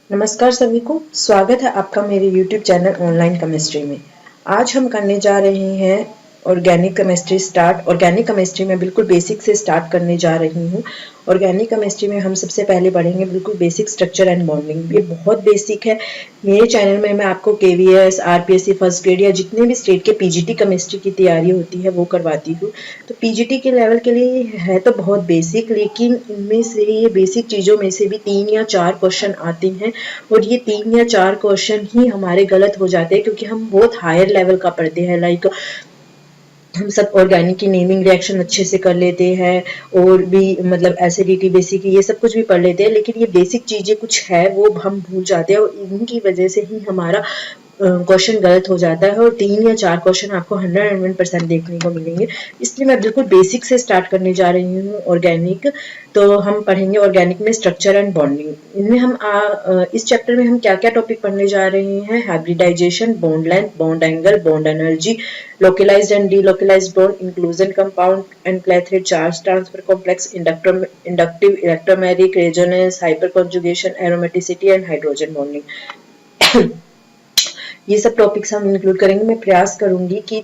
नमस्कार सभी को, स्वागत है आपका मेरे YouTube चैनल ऑनलाइन केमिस्ट्री में। आज हम करने जा रहे हैं organic chemistry start. Organic chemistry में बिल्कुल बेसिक से स्टार्ट करने जा रही हूँ। ऑर्गेनिक केमिस्ट्री में हम सबसे पहले पढ़ेंगे बिल्कुल बेसिक स्ट्रक्चर एंड बॉन्डिंग। ये बहुत बेसिक है। मेरे चैनल में मैं आपको KVS, RPSC फर्स्ट ग्रेड या जितने भी स्टेट के PGT केमिस्ट्री की तैयारी होती है वो करवाती हूँ। तो PGT के लेवल के लिए है तो बहुत बेसिक, लेकिन इनमें से ये बेसिक चीज़ों में से भी 3 या 4 क्वेश्चन आते हैं और ये 3 या 4 क्वेश्चन ही हमारे गलत हो जाते हैं क्योंकि हम बहुत हायर लेवल का पढ़ते हैं। लाइक हम सब ऑर्गेनिक की नेमिंग रिएक्शन अच्छे से कर लेते हैं और भी मतलब एसिडिटी बेसिक ये सब कुछ भी पढ़ लेते हैं, लेकिन ये बेसिक चीज़ें कुछ है वो हम भूल जाते हैं और इनकी वजह से ही हमारा क्वेश्चन गलत हो जाता है और 3 या 4 क्वेश्चन आपको 101% देखने को मिलेंगे। इसलिए मैं बिल्कुल बेसिक से स्टार्ट करने जा रही हूँ ऑर्गेनिक। तो हम पढ़ेंगे ऑर्गेनिक में स्ट्रक्चर एंड बॉन्डिंग। इनमें हम इस चैप्टर में हम क्या क्या टॉपिक पढ़ने जा रहे हैं? Hybridisation, bond length, bond angle, bond energy, localized and delocalized bond, inclusion compound and Clathrid charge transfer complex, inductive electromagnetic resonance, hyperconjugation, aromaticity and hydrogen bonding. ये सब टॉपिक्स हम इंक्लूड करेंगे। मैं प्रयास करूंगी कि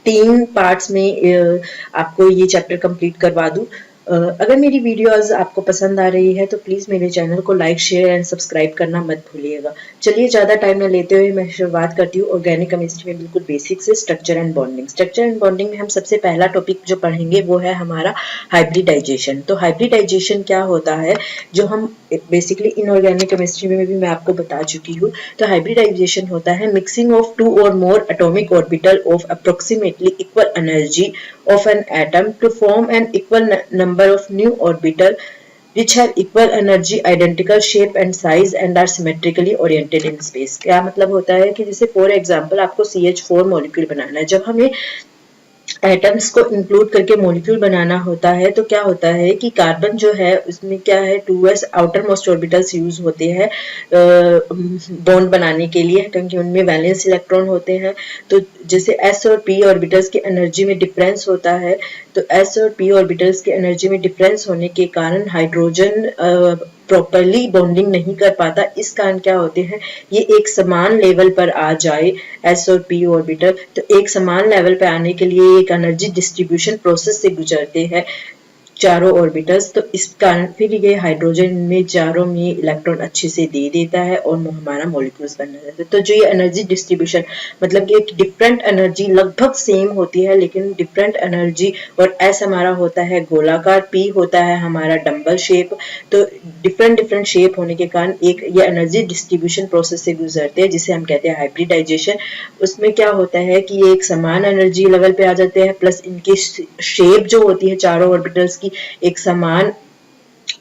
तीन पार्ट्स में आपको ये चैप्टर कंप्लीट करवा दूं। अगर मेरी वीडियोस आपको पसंद आ रही है तो प्लीज़ मेरे चैनल को लाइक, शेयर एंड सब्सक्राइब करना मत भूलिएगा। चलिए ज़्यादा टाइम न लेते हुए मैं शुरुआत करती हूँ ऑर्गेनिक केमिस्ट्री में बिल्कुल बेसिक से structure and bonding. Structure and bonding में हम सबसे पहला टॉपिक जो पढ़ेंगे वो है हमारा हाइब्रिडाइजेशन। तो हाइब्रिडाइजेशन क्या होता है, जो हम बेसिकली इनऑर्गेनिक केमिस्ट्री में भी मैं आपको बता चुकी हूँ। तो हाइब्रिडाइजेशन होता है मिक्सिंग ऑफ 2 और more atomic orbital of approximately equal energy of an atom to form an equal number of new orbital which have equal energy, identical shape and size and are symmetrically oriented in space। क्या मतलब होता है कि जैसे for example आपको CH4 molecule बनाना है, जब हमें एटम्स को इंक्लूड करके मॉलिक्यूल बनाना होता है तो क्या होता है कि कार्बन जो है उसमें क्या है 2s outer most orbitals use होते हैं बॉन्ड बनाने के लिए, क्योंकि उनमें वैलेंस इलेक्ट्रॉन होते हैं। तो जैसे s और p ऑर्बिटल्स की एनर्जी में डिफरेंस होता है, तो s और p ऑर्बिटल्स की एनर्जी में डिफरेंस होने के कारण हाइड्रोजन प्रॉपरली बॉन्डिंग नहीं कर पाता। इस कारण क्या होते हैं, ये एक समान लेवल पर आ जाए s और p ऑर्बिटल, तो एक समान लेवल पे आने के लिए एक एनर्जी डिस्ट्रीब्यूशन प्रोसेस से गुजरते हैं चारों ऑर्बिटल्स। तो इस कारण फिर ये हाइड्रोजन में चारों में इलेक्ट्रॉन अच्छे से दे देता है और हमारा मॉलिक्यूल्स बन जाता है। तो जो ये एनर्जी डिस्ट्रीब्यूशन मतलब कि एक डिफरेंट एनर्जी लगभग सेम होती है लेकिन डिफरेंट एनर्जी, और एस हमारा होता है गोलाकार, पी होता है हमारा डंबल शेप। तो डिफरेंट शेप होने के कारण एक ये एनर्जी डिस्ट्रीब्यूशन प्रोसेस से गुजरते हैं जिसे हम कहते हैं हाइब्रिडाइजेशन। उसमें क्या होता है कि ये एक समान एनर्जी लेवल पे आ जाते हैं, प्लस इनकी शेप जो होती है चारों ऑर्बिटल्स की एक समान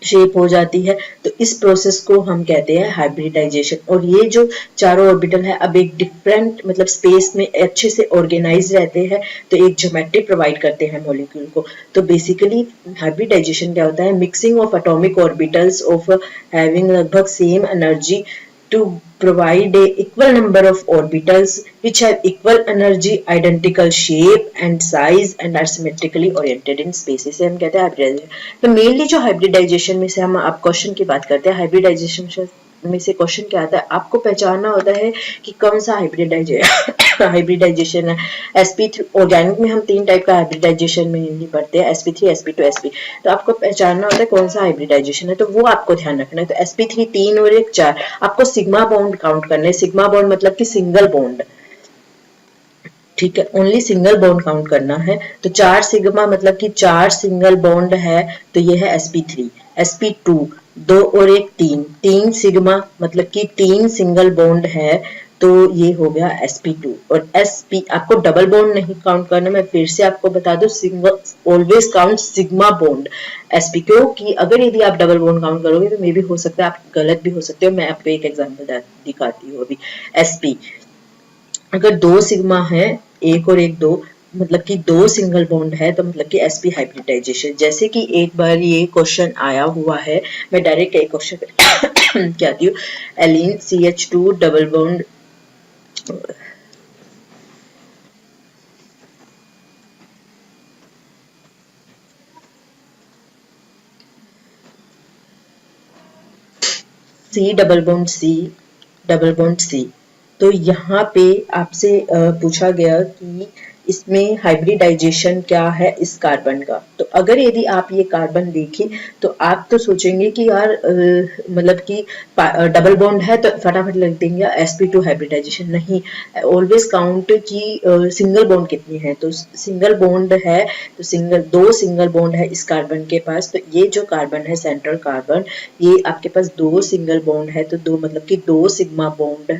शेप हो जाती है। तो इस प्रोसेस को हम कहते हैं हाइब्रिडाइजेशन। और ये जो चारों ऑर्बिटल है अब एक डिफरेंट मतलब स्पेस में अच्छे से ऑर्गेनाइज रहते हैं, तो एक ज्योमेट्री प्रोवाइड करते हैं मॉलिक्यूल को। तो बेसिकली हाइब्रिडाइजेशन क्या होता है, mixing of atomic orbitals of having लगभग same energy to provide a equal number of orbitals which have equal energy, identical shape and size and are symmetrically oriented in space। इसे हम कहते हैं hybridisation. तो mainly जो hybridisation में से हम आप क्वेश्चन की बात करते हैं, हाइब्रिडाइजेशन में से क्वेश्चन क्या आता है, आपको पहचानना होता है कि कौन सा हाइब्रिडाइजेशन है। sp3 ऑर्गेनिक में हम 3 टाइप का हाइब्रिडाइजेशन मेनली पढ़ते हैं, sp3 sp2 sp। तो आपको पहचानना होता है कौन सा हाइब्रिडाइजेशन है, तो वो आपको ध्यान रखना है। तो sp3 3 और 1 4 आपको सिग्मा बॉन्ड काउंट करना है। सिग्मा बॉन्ड मतलब कि सिंगल बॉन्ड, ठीक है, ओनली सिंगल बॉन्ड काउंट करना है। तो 4 सिग्मा मतलब कि 4 सिंगल बॉन्ड है, तो ये है sp3। sp2 2 और 1 3, 3 सिग्मा मतलब कि 3 सिंगल बॉन्ड है, तो ये हो गया sp2। और sp आपको डबल बॉन्ड नहीं काउंट करना, मैं फिर से आपको बता दूं, single always count sigma bond sp, क्योंकि अगर यदि आप डबल बॉन्ड काउंट करोगे तो मे भी हो सकता है आप गलत भी हो सकते हो। मैं आपको एक एग्जांपल दिखाती हूँ अभी। sp अगर 2 सिग्मा है, 1 और 1 2 मतलब कि 2 सिंगल बॉन्ड है, तो मतलब कि sp हाइब्रिडाइजेशन। जैसे कि एक बार ये क्वेश्चन आया हुआ है, मैं डायरेक्ट एक क्वेश्चन कहती हूँ, allene CH2 double bond C double bond C double bond C. तो यहाँ पे आपसे पूछा गया कि इसमें हाइब्रिडाइजेशन क्या है इस कार्बन का। तो अगर यदि आप ये कार्बन देखें तो आप तो सोचेंगे कि यार मतलब कि डबल बॉन्ड है तो फटाफट लिख देंगे sp2 हाइब्रिडाइजेशन। नहीं, ऑलवेज काउंट कि सिंगल बॉन्ड कितनी है। तो सिंगल बॉन्ड है तो दो सिंगल बॉन्ड है इस कार्बन के पास। तो ये जो कार्बन है सेंट्रल कार्बन, ये आपके पास दो सिंगल बॉन्ड है, तो दो मतलब कि दो सिग्मा बॉन्ड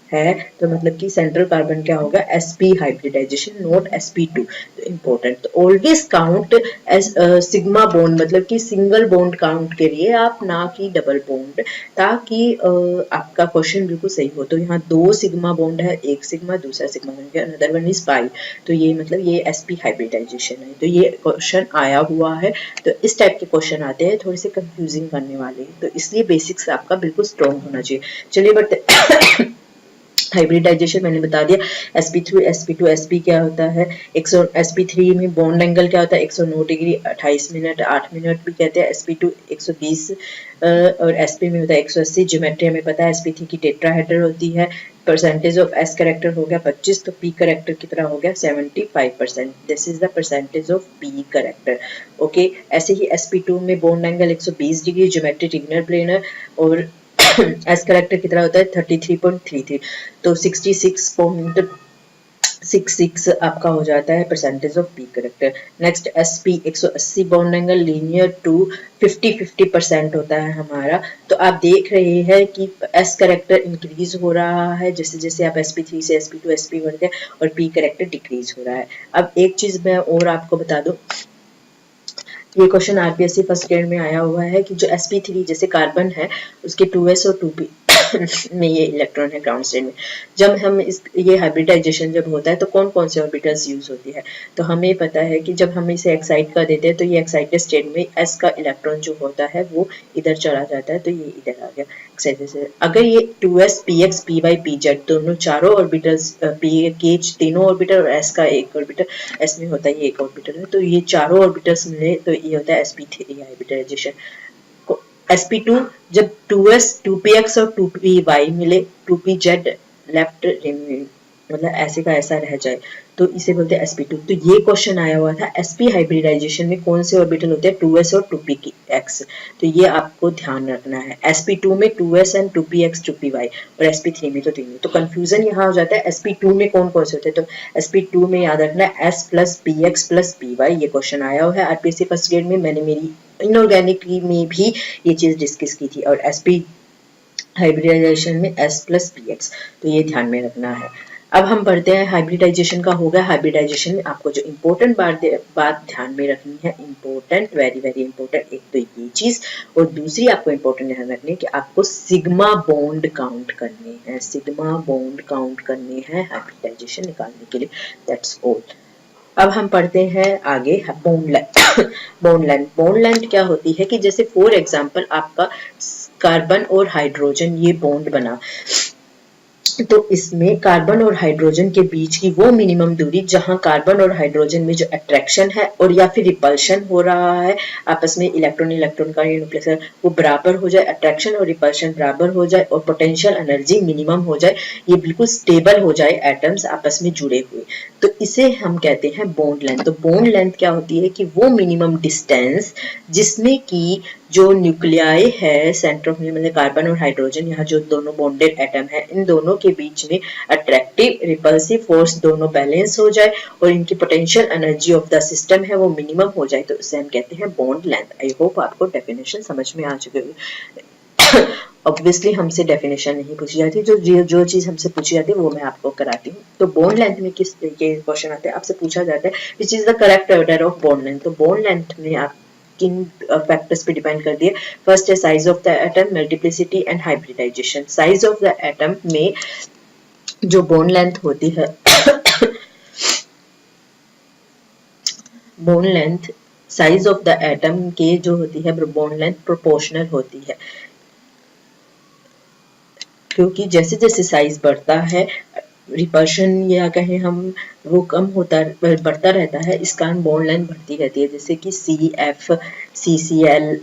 है। तो मतलब कि सेंट्रल कार्बन क्या होगा, sp हाइब्रिडाइजेशन नॉट sp2। तो इम्पोर्टेंट, तो always count as sigma bond, मतलब कि सिंगल बॉन्ड काउंट करिए आप, ना कि डबल बॉन्ड, ताकि आपका क्वेश्चन बिल्कुल सही हो। तो यहाँ दो सिग्मा बॉन्ड है, एक सिग्मा दूसरा sigma bond, another one is pi. तो ये मतलब ये sp हाइब्रिडाइजेशन है। तो ये क्वेश्चन आया हुआ है। तो इस टाइप के क्वेश्चन आते हैं थोड़े से कंफ्यूजिंग करने वाले, तो इसलिए बेसिक्स आपका बिल्कुल स्ट्रॉन्ग होना चाहिए। चलिए बढ़ते हाइब्रिडाइजेशन मैंने बता दिया। sp3 sp2 sp क्या होता है, sp3 में बॉन्ड एंगल क्या होता है 109 डिग्री 28 मिनट 8 मिनट भी कहते हैं। sp2 120 और sp में होता है 180। ज्योमेट्री हमें पता है sp3 की टेट्राहेड्रल होती है। परसेंटेज ऑफ s करेक्टर हो गया 25, तो p करेक्टर कितना हो गया 75%। This is the percentage of p character. Okay, ऐसे ही sp2 में bond angle 120 degree, geometry regular planar, और एस करेक्टर कितना होता है 33.33। तो 66.66 आपका हो जाता है percentage of p character. Next sp 180 bond angle linear to 50-50% होता है हमारा। तो आप देख रहे हैं कि एस करेक्टर इंक्रीज हो रहा है जैसे जैसे आप sp3 से sp2 sp बढ़ते हैं, और पी करेक्टर डिक्रीज हो रहा है। अब एक चीज मैं और आपको बता दूं, ये क्वेश्चन आरपीएससी फर्स्ट ग्रेड में आया हुआ है कि जो sp3 जैसे कार्बन है उसके 2s और 2p में ये इलेक्ट्रॉन है ग्राउंड स्टेट में। जब हम ये हाइब्रिडाइजेशन जब होता है तो कौन कौन से ऑर्बिटल्स यूज होती है, तो हमें पता है कि जब हम इसे एक्साइट कर देते हैं तो ये एक्साइटेड स्टेट में s का इलेक्ट्रॉन जो होता है वो इधर चला जाता है, तो ये इधर आ गया एक्साइटेड। अगर ये 2s px py pz दोनों चारों ऑर्बिटल्स p तीनों ऑर्बिटल और s का एक ऑर्बिटल, s में होता है ये एक ऑर्बिटल है, तो ये चारों ऑर्बिटल्स मिले तो ये होता है sp3 हाइब्रिडाइजेशन। sp2 जब 2s 2px और 2py मिले, 2pz लेफ्ट मतलब ऐसे का ऐसा रह जाए तो इसे बोलते हैं sp2। तो ये क्वेश्चन आया हुआ था sp हाइब्रिडाइजेशन में कौन से ऑर्बिटल होते हैं 2s और 2px। तो ये आपको ध्यान रखना है। sp2 में 2s एंड 2px 2py, और sp3 में तो तीनों। तो कंफ्यूजन यहाँ हो जाता है sp2 में कौन कौन से होते हैं। तो sp2 में याद रखना है s plus px plus py। ये क्वेश्चन आया हुआ है आरपीएससी फर्स्ट ग्रेड में, मैंने मेरी इनऑर्गेनिक में भी ये चीज डिस्कस की थी। और sp हाइब्रिडाइजेशन में s प्लस px, तो ये ध्यान में रखना है। अब हम पढ़ते हैं हाइब्रिडाइजेशन का होगा। हाइब्रिडाइजेशन में आपको जो इम्पोर्टेंट बात ध्यान में रखनी है, इम्पोर्टेंट वेरी वेरी इम्पोर्टेंट, एक तो ये चीज, और दूसरी आपको इम्पोर्टेंट ध्यान रखनी है कि आपको सिग्मा बॉन्ड काउंट करने हैं, सिग्मा बॉन्ड काउंट करने हैं हाइब्रिडाइजेशन निकालने के लिए। That's all. अब हम पढ़ते हैं आगे bond length. Bond length, bond length क्या होती है कि जैसे फॉर एग्जांपल आपका कार्बन और हाइड्रोजन ये बॉन्ड बना, तो इसमें कार्बन और हाइड्रोजन के बीच की वो मिनिमम दूरी जहां कार्बन और हाइड्रोजन में जो अट्रैक्शन है और या फिर रिपल्शन हो रहा है आपस में, इलेक्ट्रॉन इलेक्ट्रॉन का न्यूक्लियस वो बराबर हो जाए, अट्रैक्शन और रिपल्शन बराबर हो जाए, और पोटेंशियल एनर्जी मिनिमम हो जाए, ये बिल्कुल स्टेबल हो जाए, एटम्स आपस में जुड़े हुए, तो इसे हम कहते हैं बॉन्ड लेंथ। तो बॉन्ड लेंथ क्या होती है कि वो मिनिमम डिस्टेंस जिसमें कि जो न्यूक्लियाई है सेंटर ऑफ मतलब कार्बन और हाइड्रोजन, यहाँ जो दोनों बॉन्डेड एटम है, इन दोनों के बीच में अट्रैक्टिव रिपल्सिव फोर्स दोनों बैलेंस हो जाए और इनकी potential energy of the system है वो मिनिमम हो जाए, तो इसे हम कहते हैं बॉन्ड लेंथ। आई होप आपको डेफिनेशन समझ में आ चुकी होगी। ऑब्वियसली हमसे डेफिनेशन नहीं पूछी जाती, जो चीज हमसे पूछी जाती है वो मैं आपको कराती हूँ। तो बॉन्ड लेंथ में किस तरीके के क्वेश्चन आते हैं, आपसे पूछा जाता है which is the correct order of bond length. तो बॉन्ड लेंथ में आप किन फैक्टर्स पे डिपेंड कर दिए। फर्स्ट है size of the atom, multiplicity and hybridization. Size of the atom में जो बॉन्ड लेंथ होती है bond length size of the atom के जो होती है बॉन्ड लेंथ प्रोपोर्शनल होती है, क्योंकि जैसे जैसे साइज बढ़ता है रिपल्शन या कहें हम वो कम होता बढ़ता रहता है, इस कारण बॉन्ड लेंथ बढ़ती रहती है। जैसे कि CF CCl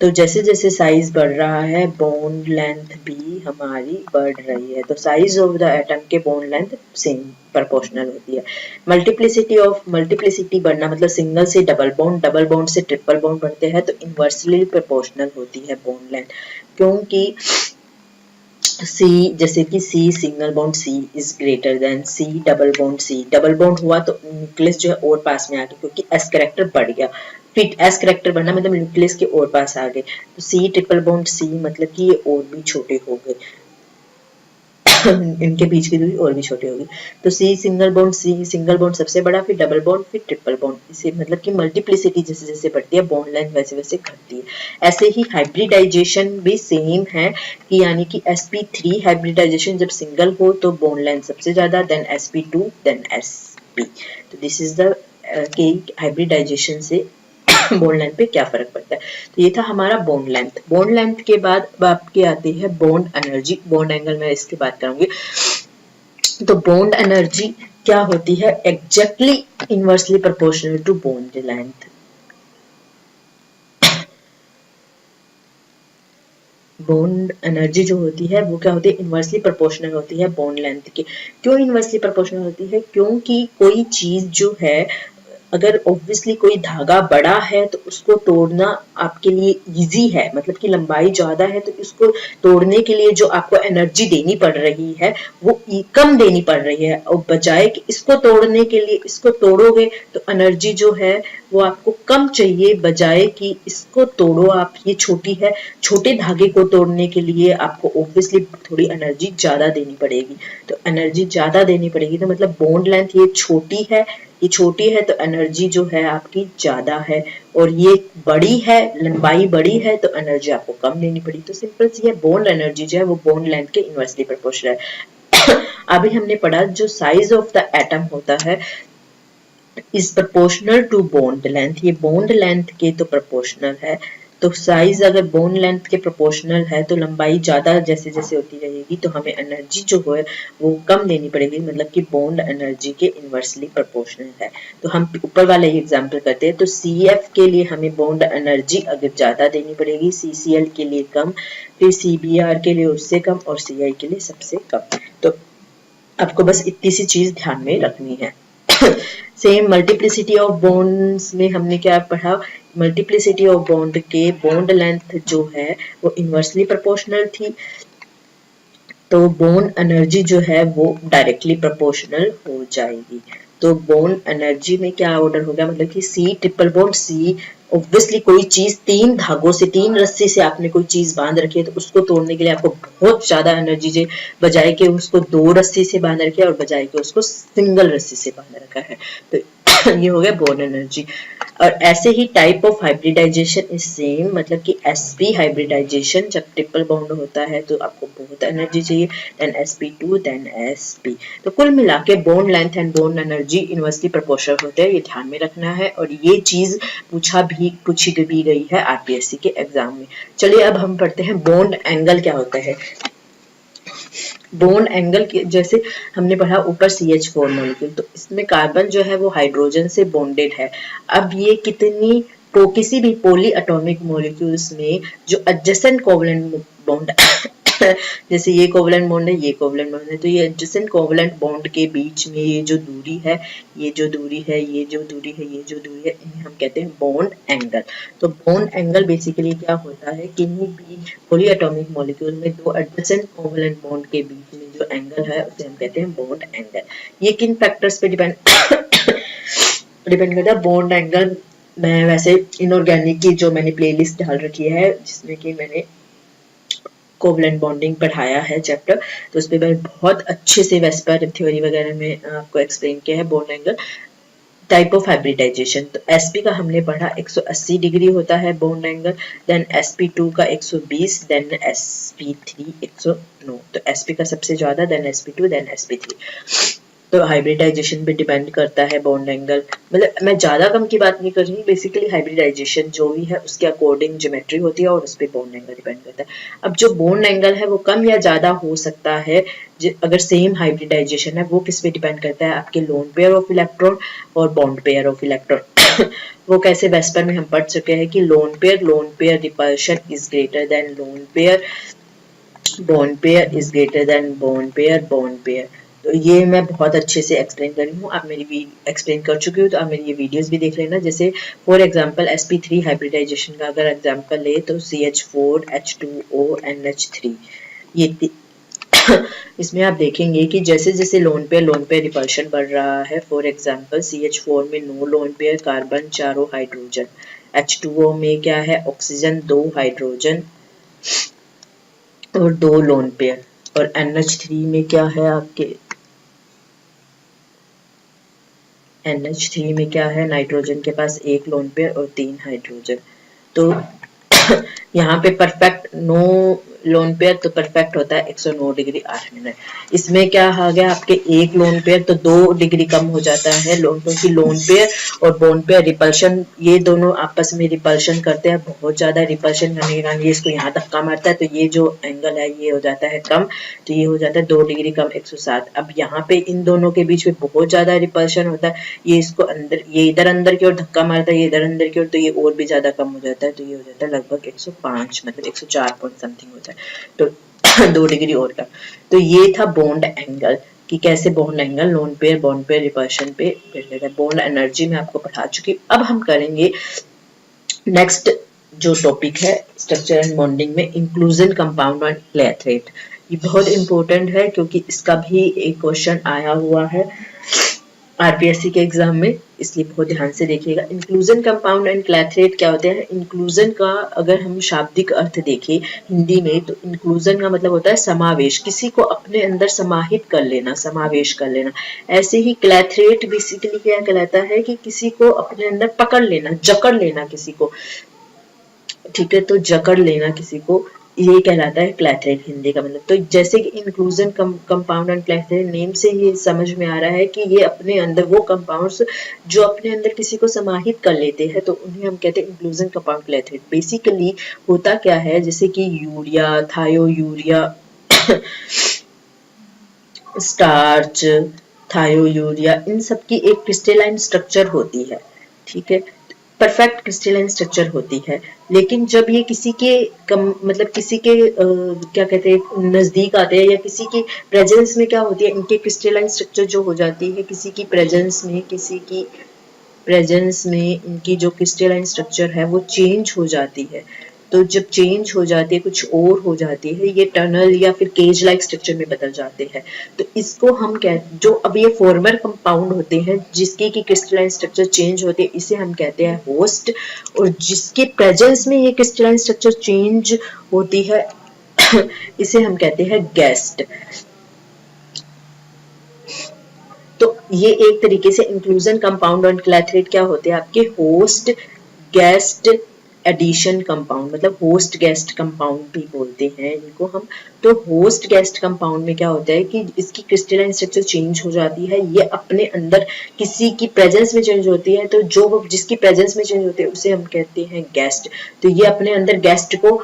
तो जैसे जैसे साइज बढ़ रहा है बॉन्ड लेंथ भी हमारी बढ़ रही है। तो साइज ऑफ द एटम के बॉन्ड लेंथ सेम प्रोपोर्शनल होती है। मल्टीप्लिसिटी बढ़ना मतलब सिंगल से डबल बॉन्ड से ट्रिपल बॉन्ड बढ़ते हैं तो इनवर्सली प्रोपोर्शनल होती है बॉन्ड लेंथ, क्योंकि सी जैसे कि C single bond C is greater than C double bond हुआ तो न्यूक्लियस जो है और पास में आ गया, क्योंकि एस कैरेक्टर बढ़ गया। फिर एस कैरेक्टर बढ़ना मतलब न्यूक्लियस के और पास आ गए, तो सी ट्रिपल बॉन्ड सी मतलब कि ये और भी छोटे हो गए इनके बीच की दूरी और भी छोटी होगी। तो सी सिंगल बॉन्ड सबसे बड़ा, फिर डबल बॉन्ड, फिर ट्रिपल बॉन्ड। इसे मतलब कि मल्टीप्लिसिटी जैसे जैसे बढ़ती है बॉन्ड लेंथ वैसे वैसे घटती है। ऐसे ही हाइब्रिडाइजेशन भी सेम है कि यानी कि sp3 हाइब्रिडाइजेशन जब सिंगल हो तो बॉन्ड लेंथ सबसे ज्यादा, देन sp2 देन sp। तो दिस इज द कि हाइब्रिडाइजेशन से बॉन्ड लेंथ पे क्या फर्क पड़ता है। तो ये था हमारा बॉन्ड लेंथ के बाद आपके आती है बॉन्ड एनर्जी। बॉन्ड एंगल में इसकी बात करूंगी। तो बॉन्ड एनर्जी क्या होती है, exactly inversely proportional to bond length. Bond energy जो होती है वो क्या होती है, इनवर्सली प्रोपोर्शनल होती है बॉन्ड लेंथ के। क्यों इनवर्सली प्रोपोर्शनल होती है, क्योंकि कोई चीज जो है अगर ऑब्वियसली कोई धागा बड़ा है तो उसको तोड़ना आपके लिए इजी है, मतलब कि लंबाई ज्यादा है तो इसको तोड़ने के लिए जो आपको एनर्जी देनी पड़ रही है वो कम देनी पड़ रही है, और बजाय कि इसको तोड़ने के लिए इसको तोड़ोगे तो एनर्जी जो है वो आपको कम चाहिए, बजाय कि इसको तोड़ो आप, ये छोटी है, छोटे धागे को तोड़ने के लिए आपको ऑब्वियसली थोड़ी एनर्जी ज्यादा देनी पड़ेगी। तो एनर्जी ज्यादा देनी पड़ेगी तो मतलब बॉन्ड लेंथ ये छोटी है तो एनर्जी जो है आपकी ज्यादा है, और ये बड़ी है, लंबाई बड़ी है तो एनर्जी आपको कम देनी पड़ी। तो सिंपल सी है, बॉन्ड एनर्जी जो है वो बॉन्ड लेंथ के इनवर्सली प्रोपोर्शनल है। अभी हमने पढ़ा जो साइज ऑफ द एटम होता है is proportional to bond length, ये बॉन्ड लेंथ के तो प्रोपोर्शनल है। तो साइज अगर बोन लेंथ के प्रोपोर्शनल है तो लंबाई ज्यादा जैसे जैसे होती रहेगी तो हमें एनर्जी जो है वो कम देनी पड़ेगी, मतलब कि बॉन्ड एनर्जी के इनवर्सली प्रोपोर्शनल है। तो हम ऊपर वाला ही एग्जांपल करते हैं, तो CF के लिए हमें बॉन्ड एनर्जी अगर ज्यादा देनी पड़ेगी, CCl के लिए कम, फिर CBr के लिए उससे कम, और CI के लिए सबसे कम। तो आपको बस इतनी सी चीज ध्यान में रखनी है। सेम मल्टीप्लिसिटी ऑफ बॉन्ड्स में हमने क्या पढ़ा, मल्टीप्लिसिटी ऑफ बॉन्ड के बॉन्ड लेंथ जो है वो इनवर्सली प्रोपोर्शनल थी, तो बॉन्ड एनर्जी जो है वो डायरेक्टली प्रोपोर्शनल हो जाएगी। तो बॉन्ड एनर्जी में क्या ऑर्डर हो गया, मतलब कि C triple bond C, obviously कोई चीज तीन धागों से, तीन रस्सी से आपने कोई चीज बांध रखी है तो उसको तोड़ने के लिए आपको बहुत ज्यादा एनर्जी चाहिए, बजाय के उसको दो रस्सी से बांध रखे और बजाय के उसको सिंगल रस्सी से बांध रखा है। तो ये हो गया बॉन्ड एनर्जी। और ऐसे ही type of hybridization is same, मतलब कि sp हाइब्रिडाइजेशन जब ट्रिपल बॉन्ड होता है तो आपको बहुत एनर्जी चाहिए, देन sp2 देन sp। तो कुल मिला के bond length and bond energy inversely proportional होते हैं, ये ध्यान में रखना है, और ये चीज पूछी भी गई है RPSC के एग्जाम में। चलिए अब हम पढ़ते हैं बॉन्ड एंगल क्या होता है। बॉन्ड एंगल के जैसे हमने पढ़ा ऊपर CH4 मॉलिक्यूल, तो इसमें कार्बन जो है वो हाइड्रोजन से बॉन्डेड है। अब ये किसी भी पॉली एटॉमिक मॉलिक्यूल्स में जो एडजेसेंट कोवलेंट बॉन्ड जैसे ये कोवलेंट बॉन्ड है, ये कोवलेंट बॉन्ड है, तो ये एडजेसेंट कोवलेंट बॉन्ड के बीच में ये जो दूरी है, ये जो दूरी है, ये जो दूरी है, ये जो दूरी है, इन्हें हम कहते हैं बॉन्ड एंगल। तो बॉन्ड एंगल बेसिकली क्या होता है, किन्हीं भी पॉली एटॉमिक मॉलिक्यूल में दो एडजेसेंट कोवलेंट बॉन्ड के बीच में जो एंगल है उसे हम कहते हैं बॉन्ड एंगल। ये किन फैक्टर्स पे डिपेंड करता है बॉन्ड एंगल। मैं वैसे इनऑर्गेनिक की जो मैंने प्लेलिस्ट डाल रखी है जिसमें कि मैंने कोवलेंट बॉन्डिंग पढ़ाया है चैप्टर, तो उस पर मैं बहुत अच्छे से वेस्पर थ्योरी वगैरह में आपको एक्सप्लेन किया है bond angle. Type of hybridization, तो sp का हमने पढ़ा 180 डिग्री होता है बॉन्ड एंगल, देन sp2 का 120, देन sp3 109। तो sp का सबसे ज्यादा, देन sp2 देन sp3। तो हाइब्रिडाइजेशन पे डिपेंड करता है बॉन्ड एंगल, मतलब मैं ज्यादा कम की बात नहीं कर रही, बेसिकली हाइब्रिडाइजेशन जो भी है उसके अकॉर्डिंग ज्योमेट्री होती है और उस पर बॉन्ड एंगल डिपेंड करता है। अब जो बॉन्ड एंगल है वो कम या ज्यादा हो सकता है अगर सेम हाइब्रिडाइजेशन है, वो किस पे डिपेंड करता है, आपके लोन पेयर ऑफ इलेक्ट्रॉन और बॉन्ड पेयर ऑफ इलेक्ट्रॉन वो कैसे वेस्पर में हम पढ़ चुके हैं कि lone pair repulsion is greater then lone pair, bond pair is greater then bond pair. तो ये मैं बहुत अच्छे से एक्सप्लेन कर रही हूँ, आप मेरी एक्सप्लेन कर चुकी हूँ, तो आप मेरी ये वीडियोस भी देख लेना। जैसे फॉर एग्जांपल sp3 हाइब्रिडाइजेशन का अगर एग्जांपल ले तो CH4 H2O NH3, ये इसमें आप देखेंगे कि जैसे जैसे लोन पेयर रिपल्शन बढ़ रहा है, फॉर एग्जांपल CH4 में नो लोन पेयर, कार्बन चारों हाइड्रोजन, H2O में क्या है, ऑक्सीजन 2 हाइड्रोजन और 2 लोन पेयर, और NH3 में क्या है आपके, NH3 में क्या है, नाइट्रोजन के पास 1 लोन पेयर और 3 हाइड्रोजन। तो यहाँ पे परफेक्ट नो लोन पेयर तो परफेक्ट होता है 109 डिग्री 8 मिनट। इसमें क्या आ गया आपके 1 लोन पेयर तो 2 डिग्री कम हो जाता है क्योंकि लोन पेयर और बॉन्ड पेयर रिपल्शन, ये दोनों आपस में रिपल्शन करते हैं, बहुत ज्यादा रिपल्शन करने के कारण ये इसको यहाँ धक्का मारता है, तो ये जो एंगल है ये हो जाता है कम, तो ये हो जाता है 2 डिग्री कम 107। अब यहाँ पे इन दोनों के बीच में बहुत ज्यादा रिपल्शन होता है, ये इसको अंदर, ये इधर अंदर की ओर धक्का मारता है, ये इधर अंदर की ओर, तो ये और भी ज्यादा कम हो जाता है, तो ये हो जाता है लगभग 105, मतलब 104 पॉइंट समथिंग होता है, तो 2 डिग्री और का। तो ये था बॉन्ड एंगल कि कैसे bond angle lone pair bond pair repulsion पे है। बॉन्ड एनर्जी में आपको पढ़ा चुकी। अब हम करेंगे नेक्स्ट जो टॉपिक है स्ट्रक्चर एंड बॉन्डिंग में, इंक्लूजन कंपाउंड और क्लेथरेट। ये बहुत इंपॉर्टेंट है क्योंकि इसका भी एक क्वेश्चन आया हुआ है आरपीएससी के एग्जाम में, इसलिए बहुत ध्यान से देखिएगा। इंक्लूजन कंपाउंड एंड क्लेथरेट क्या होते हैं? इंक्लूजन का अगर हम शाब्दिक अर्थ देखें हिंदी में, तो इंक्लूजन का मतलब होता है समावेश, किसी को अपने अंदर समाहित कर लेना, समावेश कर लेना। ऐसे ही क्लेथरेट बेसिकली क्या कहलाता है कि किसी को अपने अंदर पकड़ लेना, जकड़ लेना किसी को, ठीक है, तो जकड़ लेना किसी को, ये कहलाता है क्लेथरेट हिंदी का मतलब। तो जैसे कि inclusion compound and clathrate name से ही समझ में आ रहा है कि ये अपने अंदर वो कंपाउंड्स जो अपने अंदर किसी को समाहित कर लेते हैं, तो उन्हें हम कहते हैं इंक्लूजन कंपाउंड क्लेथरेट। बेसिकली होता क्या है, जैसे कि यूरिया, थायो यूरिया, स्टार्च, थायो यूरिया, इन सब की एक क्रिस्टलाइन स्ट्रक्चर होती है, ठीक है, परफेक्ट क्रिस्टलाइन स्ट्रक्चर होती है। लेकिन जब ये किसी के मतलब किसी के क्या कहते हैं नजदीक आते हैं या किसी के प्रेजेंस में क्या होती है, इनके क्रिस्टलाइन स्ट्रक्चर जो हो जाती है किसी की प्रेजेंस में, किसी की प्रेजेंस में इनकी जो क्रिस्टलाइन स्ट्रक्चर है वो चेंज हो जाती है। तो जब चेंज हो जाती है, कुछ और हो जाती है, ये टनल या फिर केज लाइक स्ट्रक्चर में बदल जाते हैं, तो इसको हम जो अब ये फॉर्मर कंपाउंड होते हैं जिसकी की क्रिस्टलाइन स्ट्रक्चर चेंज होती है, इसे हम कहते हैं होस्ट, और जिसके प्रेजेंस में ये क्रिस्टलाइन स्ट्रक्चर चेंज होती है इसे हम कहते हैं गेस्ट। तो ये एक तरीके से इंक्लूजन कंपाउंड और क्लेथरेट क्या होते हैं आपके होस्ट गेस्ट एडिशन कंपाउंड, मतलब होस्ट गेस्ट कंपाउंड भी बोलते हैं इनको हम। तो होस्ट गेस्ट कंपाउंड में क्या होता है कि इसकी क्रिस्टलाइन स्ट्रक्चर चेंज हो जाती है, ये अपने अंदर किसी की प्रेजेंस में चेंज होती है, तो जो जिसकी प्रेजेंस में चेंज होती है उसे हम कहते हैं गेस्ट। तो ये अपने अंदर गेस्ट को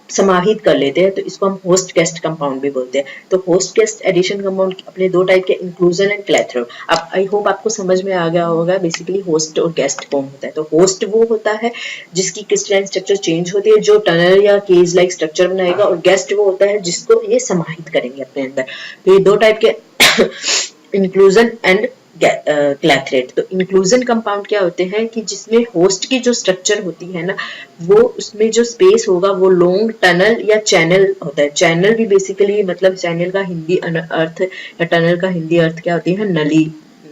समाहित कर लेते हैं, तो इसको हम होस्ट गेस्ट कंपाउंड भी बोलते हैं। तो होस्ट गेस्ट एडिशन कंपाउंड अपने दो टाइप के, इंक्लूजन एंड क्लेथरेट। अब आई होप आपको समझ में आ गया होगा बेसिकली होस्ट और गेस्ट कौन होता है। तो होस्ट वो होता है जिसकी क्रिस्टलाइन स्ट्रक्चर चेंज होती है, जो टनल या केज लाइक स्ट्रक्चर बनाएगा, और गेस्ट वो होता है जिसको ये समाहित करेंगे अपने अंदर। तो ये दो टाइप के इंक्लूजन एंड क्लेथरेट। तो इंक्लूजन कंपाउंड क्या होते हैं कि जिसमें होस्ट की जो स्ट्रक्चर होती है ना, वो उसमें जो स्पेस होगा वो लॉन्ग टनल या चैनल होता है। चैनल भी बेसिकली मतलब चैनल का हिंदी अर्थ या टनल का हिंदी अर्थ क्या होती है, नली,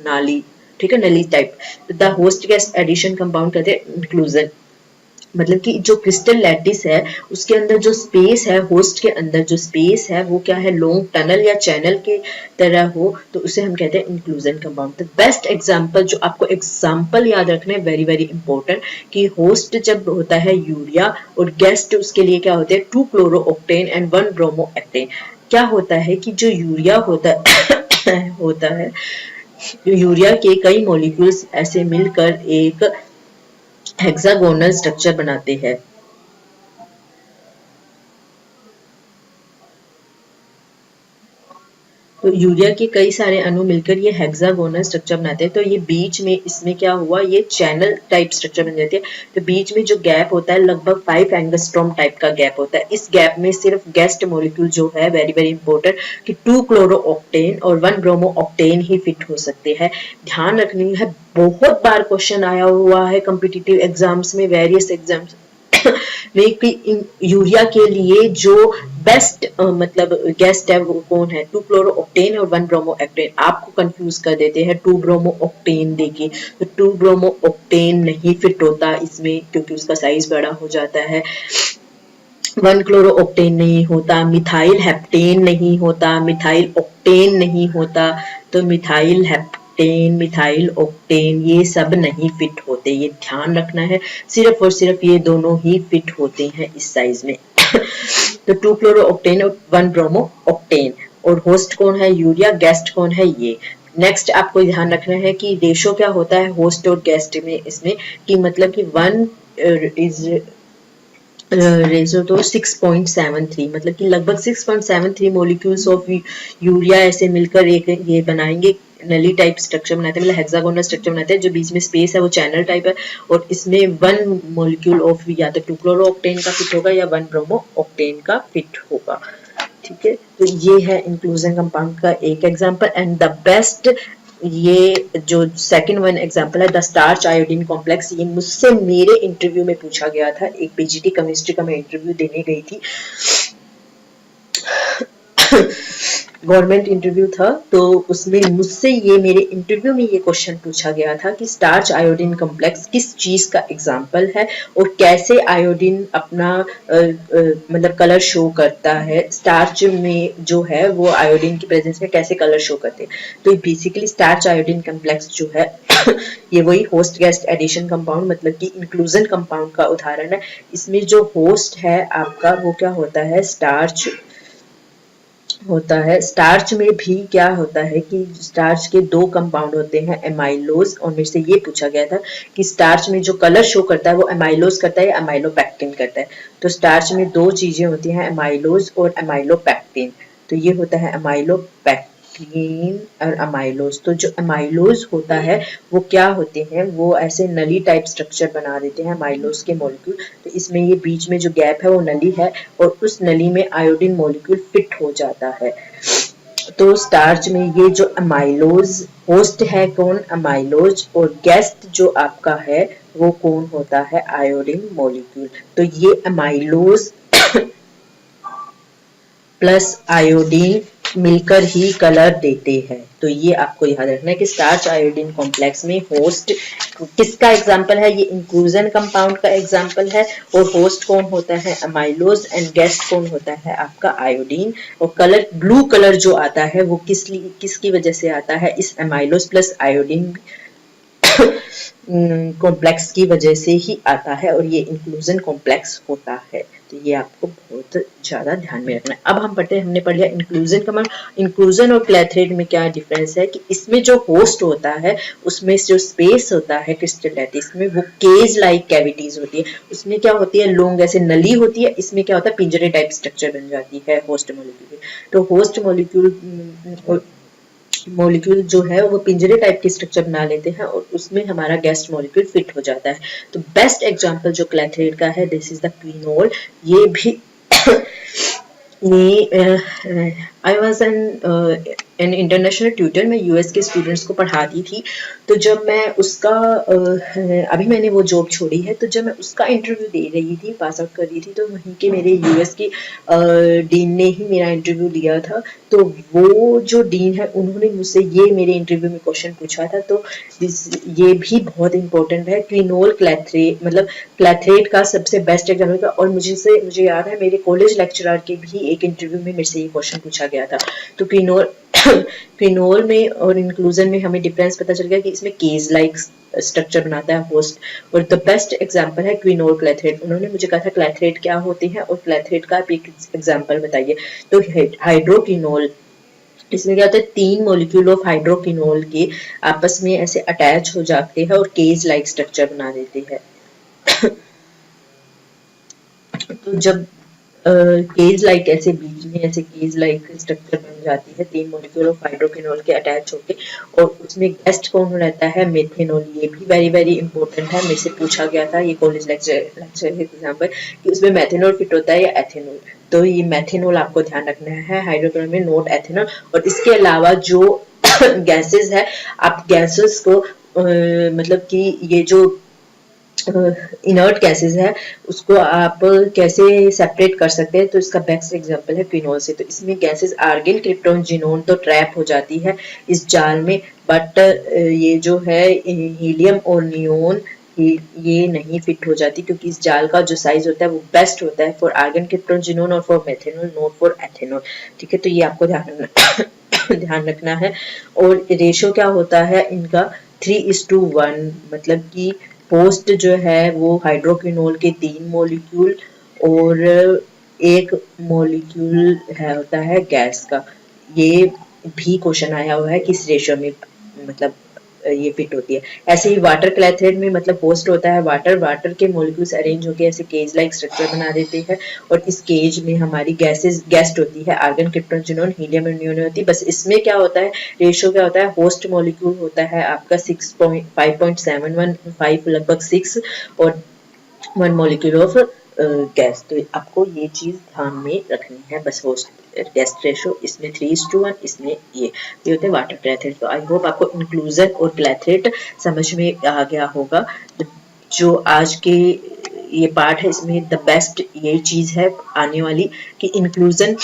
नाली, ठीक है, नली type. The host guest addition compound कहते हैं इंक्लूजन, मतलब कि जो क्रिस्टल लैटिस है उसके अंदर जो स्पेस है, होस्ट के अंदर जो स्पेस है वो क्या है, लॉन्ग टनल या चैनल के तरह हो, तो उसे हम कहते हैं इंक्लूजन कंपाउंड। तो बेस्ट एग्जांपल जो आपको एग्जांपल याद रखने वेरी वेरी इंपॉर्टेंट, कि होस्ट जब होता है यूरिया और गेस्ट उसके लिए क्या होते हैं 2 क्लोरो ऑक्टेन एंड 1 ब्रोमो एक्टेन। क्या होता है कि जो यूरिया होता होता है, यूरिया के कई मॉलिक्यूल्स ऐसे मिलकर एक हेक्सागोनल स्ट्रक्चर बनाते हैं। तो यूरिया के कई सारे अणु मिलकर ये हेक्सागोनल स्ट्रक्चर बनाते हैं। तो ये बीच में इसमें क्या हुआ, ये चैनल टाइप स्ट्रक्चर बन जाती है। तो बीच में जो गैप होता है लगभग 5 एंगस्ट्रॉम टाइप का गैप होता है। इस गैप में सिर्फ गेस्ट मॉलिक्यूल जो है, वेरी वेरी इंपॉर्टेंट, कि 2 क्लोरो ऑक्टेन और 1 ब्रोमो ऑक्टेन ही फिट हो सकते हैं। ध्यान रखनी है, बहुत बार क्वेश्चन आया हुआ है कॉम्पिटिटिव एग्जाम्स में, वेरियस एग्जाम्स में, यूरिया के लिए जो बेस्ट मतलब गेस्ट है वो कौन है, 2 क्लोरो ऑक्टेन और 1 ब्रोमो ऑक्टेन। आपको कंफ्यूज कर देते हैं 2 ब्रोमो ऑक्टेन देके, तो 2 ब्रोमो ऑक्टेन नहीं फिट होता इसमें क्योंकि उसका साइज बड़ा हो जाता है। 1 क्लोरो ऑक्टेन नहीं होता, मिथाइल हेप्टेन नहीं होता, मिथाइल ऑक्टेन नहीं होता। तो मिथाइल हेप्टेन, मिथाइल ऑक्टेन ये सब नहीं फिट होते, ये ध्यान रखना है। सिर्फ और सिर्फ ये दोनों ही फिट होते हैं इस साइज में। तो 2 क्लोरो ऑक्टेन और 1 ब्रोमो ऑक्टेन। और होस्ट कौन है, यूरिया। गेस्ट कौन है, ये। नेक्स्ट आपको ध्यान रखना है कि रेशो क्या होता है होस्ट और गेस्ट में, इसमें कि मतलब कि 1 इज रेशो तो 6.73, मतलब कि लगभग 6.73 मॉलिक्यूल्स ऑफ यूरिया ऐसे मिलकर एक ये बनाएंगे, नली टाइप स्ट्रक्चर बनाते हैं, मतलब हेक्सागोनल स्ट्रक्चर बनाते हैं। जो बीच में स्पेस है वो चैनल टाइप है, और इसमें 1 मॉलिक्यूल ऑफ या तो 2 क्लोरो ऑक्टेन का फिट होगा या 1 ब्रोमो ऑक्टेन का फिट होगा। ठीक है, तो ये है इंक्लूजन कंपाउंड का एक एग्जांपल। एंड द बेस्ट, ये जो सेकंड वन एग्जांपल है, द स्टार्च आयोडीन कॉम्प्लेक्स, ये मुझसे मेरे इंटरव्यू में पूछा गया था। एक पीजीटी केमिस्ट्री का मैं इंटरव्यू देने गई थी, गवर्नमेंट इंटरव्यू था, तो उसमें मुझसे ये मेरे इंटरव्यू में ये क्वेश्चन पूछा गया था कि स्टार्च आयोडीन कॉम्प्लेक्स किस चीज का एग्जांपल है और कैसे आयोडीन अपना मतलब कलर शो करता है, स्टार्च में जो है वो आयोडीन की प्रेजेंस में कैसे कलर शो करते हैं। तो बेसिकली स्टार्च आयोडीन कॉम्प्लेक्स जो है ये वही होस्ट गेस्ट एडिशन कंपाउंड, मतलब कि इंक्लूजन कंपाउंड का उदाहरण है। इसमें जो होस्ट है आपका वो क्या होता है, स्टार्च होता है। स्टार्च में भी क्या होता है कि स्टार्च के 2 कंपाउंड होते हैं, एमाइलोज, और मेरे से ये पूछा गया था कि स्टार्च में जो कलर शो करता है वो एमाइलोज करता है या एमाइलोपेक्टिन करता है। तो स्टार्च में 2 चीजें होती हैं, एमाइलोज और एमाइलोपेक्टिन। तो ये होता है एमाइलोपेक्टिन और अमाइलोज। तो जो अमाइलोज होता है वो क्या होते हैं, वो ऐसे नली टाइप स्ट्रक्चर बना देते हैं अमाइलोज के मॉलिक्यूल। तो इसमें ये बीच में जो गैप है वो नली है, और उस नली में आयोडीन मॉलिक्यूल फिट हो जाता है। तो स्टार्च में ये जो अमाइलोज होस्ट है कौन, अमाइलोज, और गेस्ट जो आपका है वो कौन होता है, आयोडीन मॉलिक्यूल। तो ये अमाइलोज प्लस आयोडीन मिलकर ही कलर देते हैं। तो ये आपको याद रखना है कि स्टार्च आयोडीन कॉम्प्लेक्स में होस्ट किसका एग्जांपल है, ये इंक्लूजन कंपाउंड का एग्जांपल है, और होस्ट कौन होता है, अमाइलोज, एंड गेस्ट कौन होता है आपका आयोडीन। और कलर ब्लू कलर जो आता है वो किसकी वजह से आता है, इस अमाइलोज प्लस आयोडीन कॉम्प्लेक्स की वजह से ही आता है, और ये इंक्लूजन कॉम्प्लेक्स होता है। तो ये आपको बहुत ज्यादा ध्यान में रखना है। अब हम पढ़ते हैं, हमने पढ़ लिया इंक्लूजन का मतलब। इंक्लूजन और क्लैथरेट में क्या डिफरेंस है कि इसमें जो होस्ट होता है उसमें जो स्पेस होता है क्रिस्टल लैटिस में वो केज लाइक कैविटीज होती है। उसमें क्या होती है, लॉन्ग ऐसे नली होती है, इसमें क्या होता है पिंजरे टाइप स्ट्रक्चर बन जाती है होस्ट मॉलिक्यूल। तो होस्ट मॉलिक्यूल जो है वो पिंजरे टाइप की स्ट्रक्चर बना लेते हैं, और उसमें हमारा गेस्ट मॉलिक्यूल फिट हो जाता है। तो बेस्ट एग्जांपल जो क्लैथरेट का है, दिस इज द क्विनोल। ये भी I was an international tutor, मैं यूएस के स्टूडेंट्स को पढ़ाती थी। तो जब मैं उसका अभी मैंने वो जॉब छोड़ी है, तो जब मैं उसका इंटरव्यू दे रही थी, पास आउट कर रही थी, तो वहीं के मेरे यूएस की डीन ने ही मेरा इंटरव्यू लिया था। तो वो जो डीन है उन्होंने मुझसे ये मेरे इंटरव्यू में क्वेश्चन पूछा था। तो ये भी बहुत इंपॉर्टेंट है, क्विनोल क्लैथरेट, मतलब क्लैथरेट का सबसे बेस्ट एग्जाम्पल का। और मुझे याद है मेरे कॉलेज लेक्चरर के भी एक इंटरव्यू में मेरे से ये क्वेश्चन पूछा गया था। तो क्विनोल में और इंक्लूजन में हमें डिफरेंस पता चल गया कि इसमें केज लाइक स्ट्रक्चर बनाता है होस्ट, और द बेस्ट एग्जांपल है क्विनोल क्लैथरेट। उन्होंने मुझे कहा था क्लैथरेट क्या होते हैं और क्लैथरेट का आप एक एग्जांपल बताइए। तो हाइड्रोक्विनोल, इसमें क्या होता है, 3 मॉलिक्यूल ऑफ हाइड्रोक्विनोल के आपस में ऐसे अटैच हो जाते हैं और केज लाइक स्ट्रक्चर बना देते हैं। तो जब केज लाइक ऐसे बीच में ऐसे केज लाइक स्ट्रक्चर बन जाती है 3 मॉलिक्यूल ऑफ हाइड्रोक्विनोल के अटैच होके, और उसमें गेस्ट कौन रहता है, मेथेनॉल। ये भी वेरी वेरी इंपॉर्टेंट है, मेरे से पूछा गया था ये कॉलेज लेक्चर एग्जाम्पल कि उसमें मेथेनॉल फिट होता है या एथेनॉल। तो ये मेथेनॉल आपको ध्यान रखना है हाइड्रोक्विनोल में, नोट एथेनॉल। और इसके अलावा जो गैसेस है, आप गैसेस को मतलब कि ये जो इनर्ट गैसेस है उसको आप कैसे सेपरेट कर सकते हैं, तो इसका बेस्ट एग्जांपल है क्विनोल से। तो इसमें गैसेस आर्गन, क्रिप्टॉन, जिनोन तो ट्रैप हो जाती है इस जाल में, बट ये जो है हीलियम और नियोन ये नहीं फिट हो जाती, क्योंकि इस जाल का जो साइज होता है वो बेस्ट होता है फॉर आर्गन, क्रिप्टॉन, जिनोन और for methanol, not for ethanol. ठीक है, तो ये आपको ध्यान रखना है। और रेशो क्या होता है इनका, 3:1, मतलब कि होस्ट जो है वो हाइड्रोक्विनोल के 3 मॉलिक्यूल और 1 मॉलिक्यूल है होता है गैस का। ये भी क्वेश्चन आया हुआ है किस रेशियो में मतलब ये फिट होती है। ऐसे ही वाटर क्लैथरेट में मतलब होस्ट होता है वाटर के मॉलिक्यूल्स अरेंज होकर ऐसे केज लाइक स्ट्रक्चर बना देते हैं, और इस केज में हमारी गैसेस गेस्ट होती है आर्गन, क्रिप्टॉन, जिनोन, हीलियम और नियोन होती है। बस इसमें क्या होता है, रेशियो क्या होता है, होस्ट मॉलिक्यूल होता है आपका 5.715 लगभग 6, और 1 मॉलिक्यूल ऑफ गैस। तो आपको ये चीज ध्यान में रखनी है, बस होस्ट गेस्ट रेशो इसमें 3:1, इसमें ये होते हैं वाटर क्लैथरेट। तो आई होप आपको इंक्लूजन और क्लैथरेट समझ में आ गया होगा। जो आज के ये पार्ट है इसमें द बेस्ट ये चीज है आने वाली कि इंक्लूजन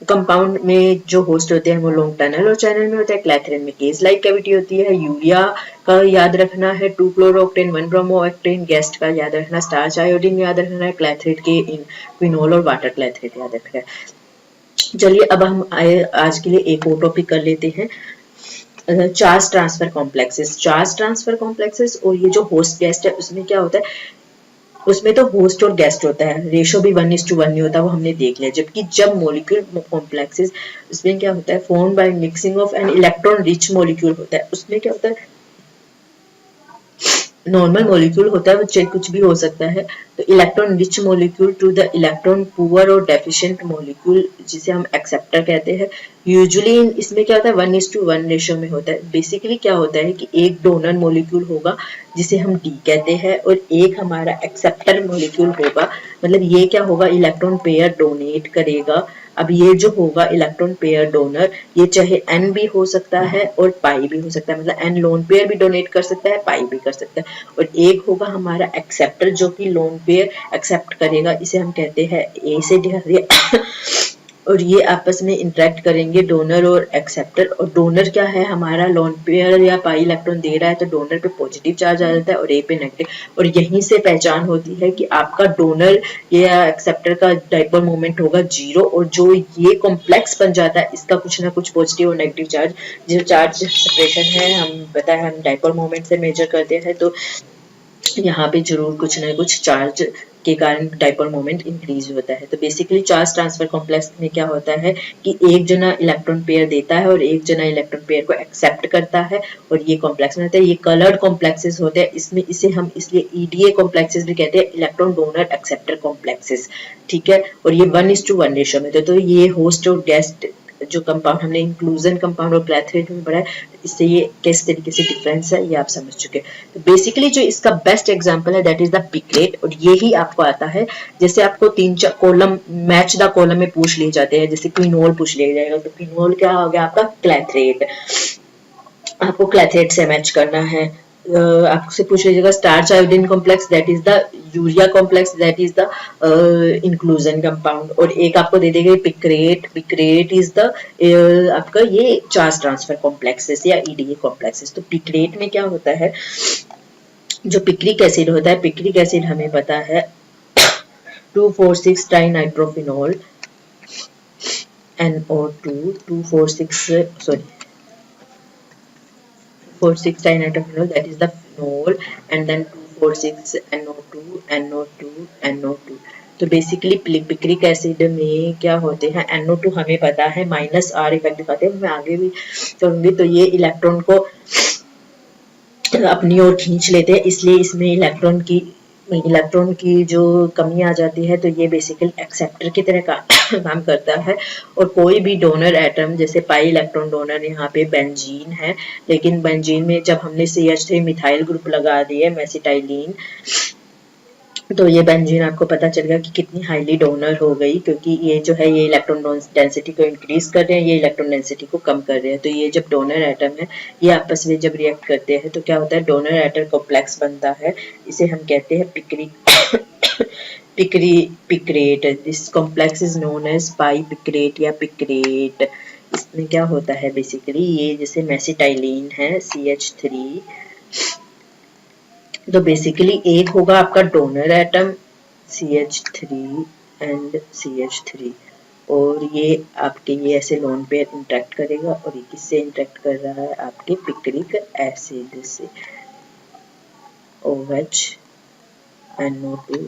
कंपाउंड में जो होस्ट होते हैं वो लॉन्ग टनल और चैनल में होता है, क्लैथरेट में केज लाइक कैविटी होती है, यूरिया का याद रखना है, 2 क्लोरोक्टेन 1 ब्रोमोएक्टेन, गेस्ट का याद रखना, स्टार्च आयोडीन याद रखना है, क्लैथरेट के क्विनोल और वाटर क्लैथरेट याद रखना है। चलिए अब हम आज के लिए एक और टॉपिक कर लेते हैं, charge transfer complexes. Charge transfer complexes और ये जो होस्ट गेस्ट है उसमें क्या होता है, उसमें तो होस्ट और गेस्ट होता है, रेशो भी 1:1 नहीं होता, वो हमने देख लिया। जबकि जब मॉलिक्यूल कॉम्प्लेक्सेस उसमें क्या होता है, formed by mixing of an electron rich molecule होता है, उसमें क्या होता है, नॉर्मल मॉलिक्यूल होता है वो चाहे कुछ भी हो सकता है, तो electron rich molecule to the electron poor और डेफिशिएंट मॉलिक्यूल जिसे हम एक्सेप्टर कहते हैं। यूजुअली इसमें क्या होता है 1:1 रेशियो में होता है। बेसिकली क्या होता है कि एक डोनर मॉलिक्यूल होगा जिसे हम डी कहते हैं, और एक हमारा एक्सेप्टर मॉलिक्यूल होगा, मतलब ये क्या होगा, इलेक्ट्रॉन पेयर डोनेट करेगा। अब ये जो होगा इलेक्ट्रॉन पेयर डोनर, ये चाहे n भी हो सकता है और पाई भी हो सकता है, मतलब n लोन पेयर भी डोनेट कर सकता है, पाई भी कर सकता है। और एक होगा हमारा एक्सेप्टर जो कि लोन पेयर एक्सेप्ट करेगा, इसे हम कहते हैं ए से और ये आपस में इंटरेक्ट करेंगे डोनर और एक्सेप्टर। और डोनर क्या है हमारा, लोन पेयर या पाई इलेक्ट्रॉन दे रहा है तो डोनर पे पॉजिटिव चार्ज आ जाता है और ए पे नेगेटिव, और यहीं से पहचान होती है कि आपका डोनर या एक्सेप्टर का डाइपोल मोमेंट होगा 0, और जो ये कॉम्प्लेक्स बन जाता है इसका कुछ ना कुछ पॉजिटिव और नेगेटिव चार्ज, जो चार्ज सेपरेशन है हम पता है हम डाइपोल मोमेंट से मेजर करते हैं, तो यहाँ पे जरूर कुछ ना कुछ चार्ज के कारण डाइपोल मोमेंट इंक्रीज होता है। तो बेसिकली चार्ज ट्रांसफर कॉम्प्लेक्स में क्या होता है कि एक जना इलेक्ट्रॉन पेयर देता है और एक जना इलेक्ट्रॉन पेयर को एक्सेप्ट करता है, और ये कॉम्प्लेक्स में होता है। ये कलर्ड कॉम्प्लेक्सेस होते हैं, इसमें इसे हम इसलिए ईडीए कॉम्प्लेक्सेस भी कहते हैं, इलेक्ट्रॉन डोनर एक्सेप्टर कॉम्प्लेक्सेस। ठीक है, और ये 1:1 रेशियो में तो ये होस्ट और गेस्ट जो कंपाउंड हमने इंक्लूजन कंपाउंड और क्लैथरेट में पढ़ा है, इससे ये किस तरीके से डिफरेंस है ये आप समझ चुके हैं। तो बेसिकली जो इसका बेस्ट एग्जांपल है दैट इज द पिक्रेट, और ये ही आपको आता है जैसे आपको 3-4 कॉलम मैच द कॉलम में पूछ लिए जाते हैं, जैसे क्विनोल पूछ लिया जाएगा तो क्विनोल क्या हो गया आपका क्लैथरेट, आपको क्लैथरेट से मैच करना है। आपसे पूछ लीजिएगा starch iodine complex that is the urea complex that is the inclusion compound, और एक आपको दे देंगे पिक्रेट इज द आपका ये चार्ज ट्रांसफर कॉम्प्लेक्सेस या ईडीए कॉम्प्लेक्सेस। तो पिक्रेट में क्या होता है, जो पिक्रिक एसिड होता है, पिक्रिक एसिड हमें पता है 2,4,6 trinitrophenol NO2 2,4,6 triनिट्रोफिनॉल that is the phenol, and then 2,4,6 NO2 तो बेसिकली पिक्रिक एसिड में क्या होते हैं, NO2 हमें पता है -R इफेक्ट दिखाते हैं, मैं आगे भी करूंगी। तो ये इलेक्ट्रॉन को अपनी ओर खींच लेते हैं, इसलिए इसमें इलेक्ट्रॉन की इलेक्ट्रॉन की जो कमी आ जाती है तो ये बेसिकली एक्सेप्टर की तरह काम करता है। और कोई भी डोनर एटम, जैसे पाई इलेक्ट्रॉन डोनर यहाँ पे बेंजीन है, लेकिन बेंजीन में जब हमने CH3 मिथाइल ग्रुप लगा दिए मेसिटाइलिन, तो ये बेंजीन आपको पता चल गया कि कितनी हाईली डोनर हो गई, क्योंकि ये जो है ये इलेक्ट्रॉन डेंसिटी को इंक्रीज कर रहे हैं, ये इलेक्ट्रॉन डेंसिटी को कम कर रहे हैं। तो ये जब डोनर एटम है ये आपस में जब रिएक्ट करते हैं तो क्या होता है, डोनर एटम कॉम्प्लेक्स बनता है। इसे हम कहते हैं picrate. This complex is known as pi picrate या पिक्रेट। इसमें क्या होता है बेसिकली, ये जैसे मेसिटाइलिन है CH3, तो बेसिकली एक होगा आपका donor atom CH3 and CH3, और ये आपके ये ऐसे लोन पेयर इंटरेक्ट करेगा, और ये किससे इंटरेक्ट कर रहा है, आपके पिक्रिक एसिड से, OH NO2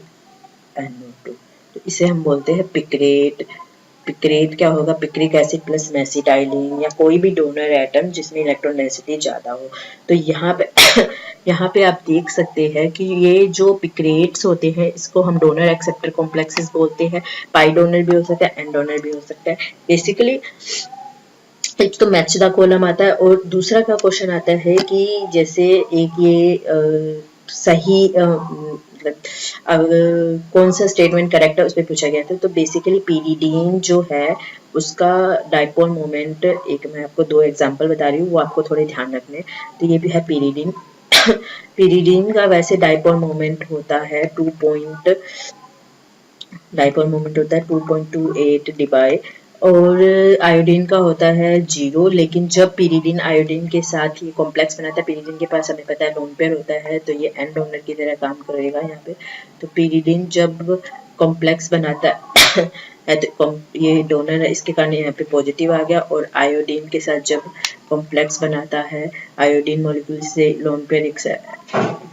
NO2। तो इसे हम बोलते हैं पिक्रेट। पिक्रेट क्या होगा, पिक्रिक एसिड प्लस मेसिटाइलिन या कोई भी डोनर एटम जिसमें इलेक्ट्रॉन डेंसिटी ज्यादा हो। तो यहाँ पे यहाँ पे आप देख सकते हैं कि ये जो पिक्रेट्स होते हैं इसको हम डोनर एक्सेप्टर कॉम्प्लेक्सेस बोलते हैं। पाई डोनर भी हो सकता है, एन डोनर भी हो सकता है। बेसिकली एक तो मैच द कॉलम आता है, और दूसरा का क्वेश्चन आता है कि जैसे एक ये सही कौन सा स्टेटमेंट करेक्ट है उस पर पूछा गया था। तो बेसिकली पीरिडीन जो है उसका डाइपोल मोमेंट, एक मैं आपको 2 एग्जांपल बता रही हूँ, वो आपको थोड़े ध्यान रखने। तो ये भी है पीरिडीन। पीरिडीन का वैसे डाइपोल मोमेंट होता है 2.28 डिबाई, और आयोडीन का होता है 0। लेकिन जब पीरिडीन आयोडीन के साथ ये कॉम्प्लेक्स बनाता है, पीरिडीन के पास हमें पता है लोन पेयर होता है, तो ये एन डोनर की तरह काम करेगा यहाँ पे। तो पीरिडीन जब कॉम्प्लेक्स बनाता है तो ये डोनर है, इसके कारण यहाँ पे पॉजिटिव आ गया। और आयोडीन के साथ जब कॉम्प्लेक्स बनाता है, आयोडीन मॉलिक्यूल से लोन पेयर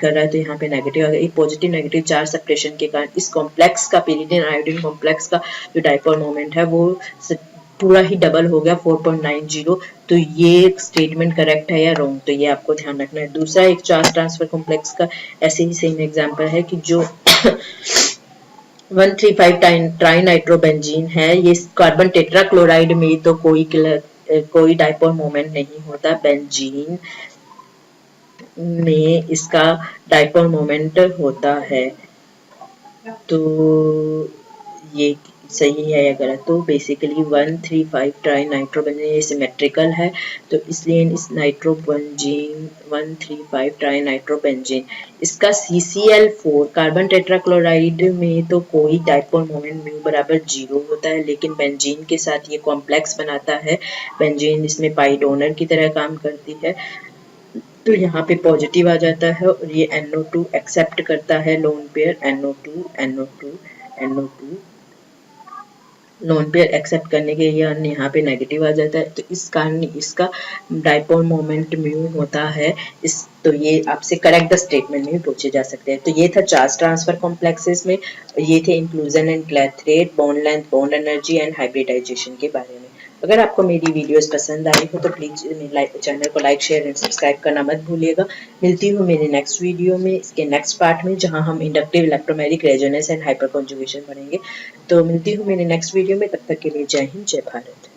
कर रहा है, तो यहाँ पे नेगेटिव आ गया। एक पॉजिटिव नेगेटिव चार्ज सेपरेशन के कारण इस कॉम्प्लेक्स का, पीरिडीन आयोडीन कॉम्प्लेक्स का जो डाइपोल मोमेंट है वो पूरा ही डबल हो गया 4.90। तो ये स्टेटमेंट करेक्ट है या रॉन्ग, तो ये आपको ध्यान रखना है। दूसरा एक चार्ज ट्रांसफर कॉम्प्लेक्स का ऐसे ही सेम एग्जांपल है कि जो 135 ट्राई नाइट्रोबेंजीन है, ये कार्बन टेट्राक्लोराइड में तो कोई डाइपोल मोमेंट नहीं होता, बेंजीन में इसका डाइपोल मोमेंट होता है। तो ये सही है या गलत, तो बेसिकली 135 ट्राई नाइट्रोबेंजीन ये सिमेट्रिकल है, तो इसलिए इस नाइट्रोबेंजीन 135 ट्राई नाइट्रोबेंजीन इसका CCl4 कार्बन टेट्राक्लोराइड में तो कोई डाइपोल मोमेंट म्यू बराबर 0 होता है, लेकिन बेंजीन के साथ ये कॉम्प्लेक्स बनाता है। बेंजीन इसमें पाई डोनर की तरह काम करती है, तो यहाँ पे पॉजिटिव आ जाता है, और ये NO2 एक्सेप्ट करता है lone pair NO2 NO2 NO2 lone pair accept करने के लिए यहाँ पे नेगेटिव आ जाता है, तो इस कारण इसका डाइपोल मोमेंट म्यू होता है। तो ये आपसे करेक्ट द स्टेटमेंट में भी पूछे जा सकते हैं। तो ये था चार्ज ट्रांसफर कॉम्प्लेक्सेस में, ये थे inclusion and clathrate, bond length, bond energy and hybridization के बारे में। अगर आपको मेरी वीडियोस पसंद आई हो तो प्लीज मेरे चैनल को लाइक शेयर एंड सब्सक्राइब करना मत भूलिएगा। मिलती हूँ मेरे नेक्स्ट वीडियो में, इसके नेक्स्ट पार्ट में, जहां हम inductive electromagnetic resonance and hyper conjugation पढ़ेंगे। तो मिलती हूँ मेरे नेक्स्ट वीडियो में, तब तक के लिए जय हिंद जय भारत।